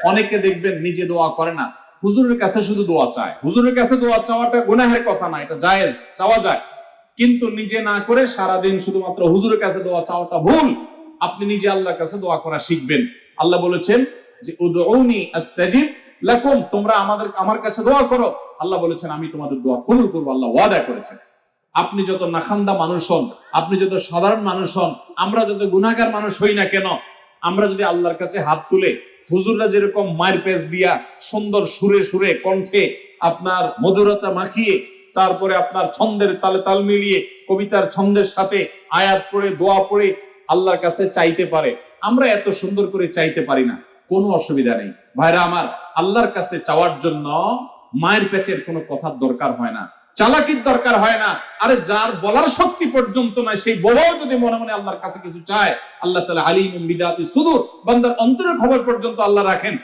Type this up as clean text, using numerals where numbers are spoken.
অনেকে দেখবেন নিজে দোয়া করে না, হুজুরের কাছে শুধু দোয়া চায়। হুজুরের কাছে দোয়া চাওয়াটা গুনাহের কথা না, এটা জায়েজ, চাওয়া যায়। কিন্তু নিজে না করে সারাদিন শুধুমাত্র হুজুরের কাছে দোয়া চাওয়াটা ভুল। আপনি নিজে আল্লাহর কাছে দোয়া করা শিখবেন। আল্লাহ বলেছেন যে উদউনি আস্তাজিব লাকুম, তোমরা আমার কাছে দোয়া করো। আল্লাহ বলেছেন আমি তোমাদের দোয়া কবুল করব, আল্লাহ ওয়াদা করেছেন। আপনি যত নাখান্দা মানুষ হন, আপনি যত সাধারণ মানুষ হন, আমরা যত গুনাহগার মানুষ হই না কেন, আমরা যদি আল্লাহর কাছে হাত তুলে হুজুররা যেরকম মায়ের পেজ দিয়া সুন্দর সুরে সুরে কণ্ঠে আপনার মধুরতা মাখিয়ে, তারপরে আপনার ছন্দের তালে তাল মিলিয়ে কবিতার ছন্দের সাথে আয়াত পড়ে দোয়া পড়ে আল্লাহর কাছে চাইতে পারে, আমরা এত সুন্দর করে চাইতে পারি না, কোনো অসুবিধা নেই ভাইরা আমার। আল্লাহর কাছে চাওয়ার জন্য মায়ের পেচের কোনো কথার দরকার হয় না, চালাকির দরকার হয় না। আরে যার বলার শক্তি পর্যন্ত নাই, সেই বলাও যদি মনে মনে আল্লাহর কাছে কিছু চায়, আল্লাহ তাআলা আলিমুম বিদাতি সুদূর, বান্দার অন্তরের খবর পর্যন্ত আল্লাহ রাখেন।